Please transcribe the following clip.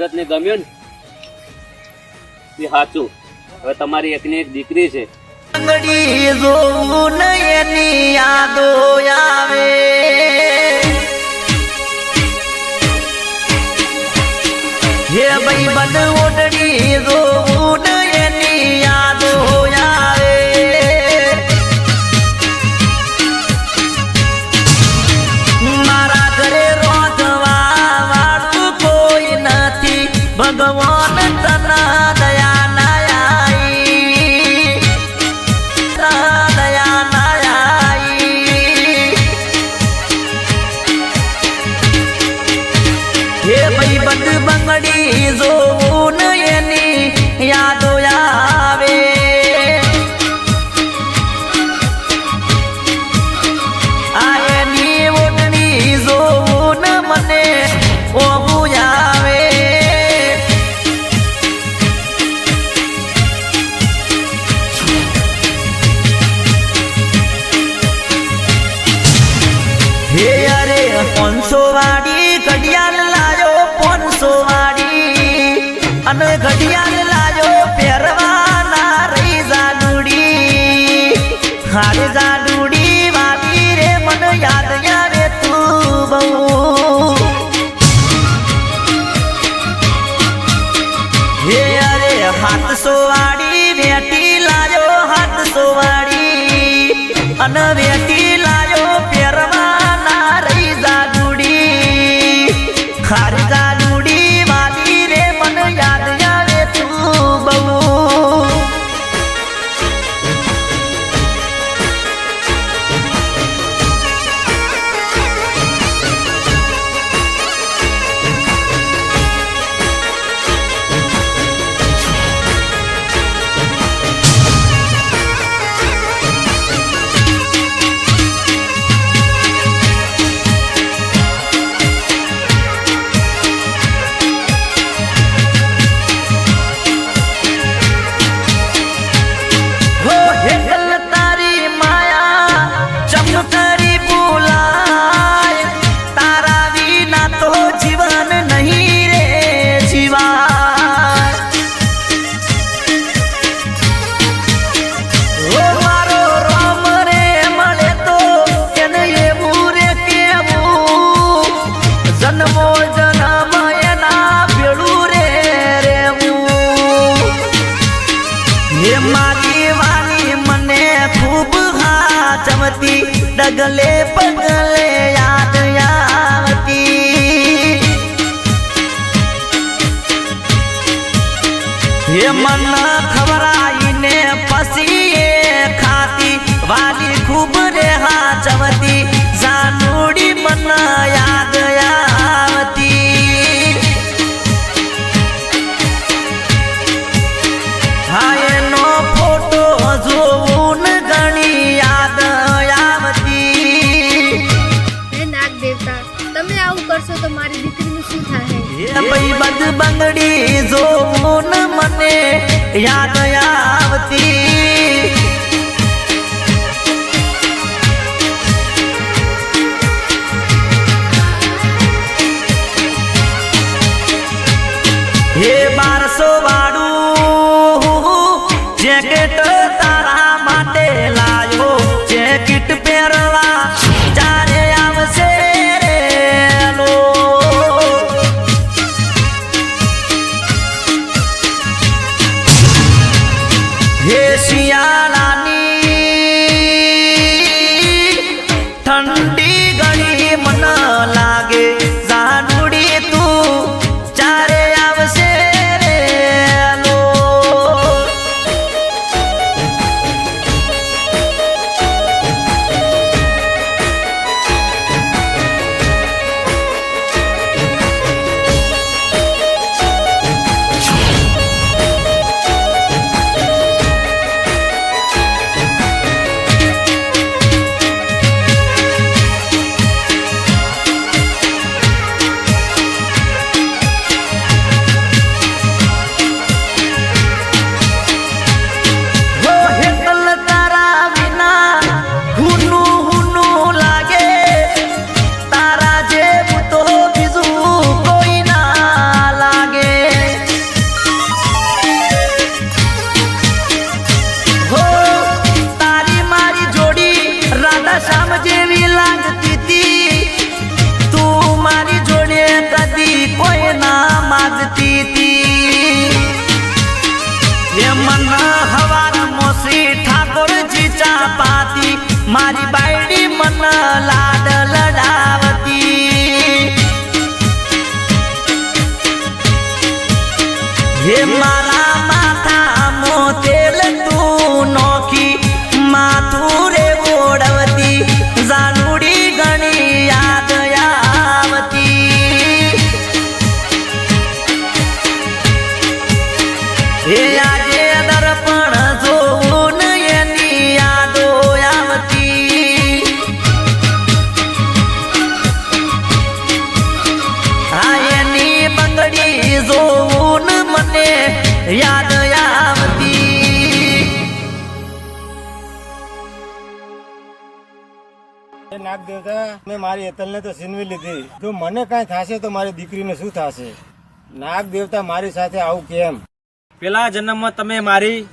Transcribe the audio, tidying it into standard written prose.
કુદરત ને ગમ્યું ને સાચું. હવે તમારી એકની એક દીકરી છે. જોવું એની યાદો આવે હે ભાઈ બધ ઓઢણી જોવું એની યાદો આવે મારા ઘરે રોજવા વાળું કોઈ નથી ભગવાન તના દયા બંગડી જોવું એની યાદો આવે આ એની ઓઢણી જોવું મને ઓબું આવે હે અરે 500 વાળી ઘડિયાળ લાયો 500 વાળી અને ઘડિયાળ લાયો પહેરવાના રહી જાડુડી હારે જાડુડી વાલી રે મને યાદ યારે તું બહુ હે અરે 700 વાળી વેટી લાયો 700 વાળી અને વેટી લાયો પહેરવાના રહી જાડુડી હારે જાડુડી વાલી રે મને યાદ આવે તું બહુ डगले पगले याद आवती ये मन खबराई ने पसी खाती वाली खूब रे हाचवती जानूड़ी मन याद आवती हाय नो फोटो जोऊन गणी याद કરશો તો મારી દીકરીનું શું થાય એ ભાઈ બધ બંગડી જોવું મને યાદ આવતી હે 1200 વાળું જેકેટ તારા માટે લાયો જેકેટ પહેરવા ચારે આવશે ठंडी घड़ी मन लागे जानूड़ी तू चारे आवसे रे लो જોવું ને મને યાદ આવતી. નાગ દેવતા મેં મારી એતલને તો છીનવી લીધી. જો મને કાંઈ થશે તો મારી દીકરીને શું થશે? નાગ દેવતા મારી સાથે આવું કેમ? પેલા જન્મમાં તમે મારી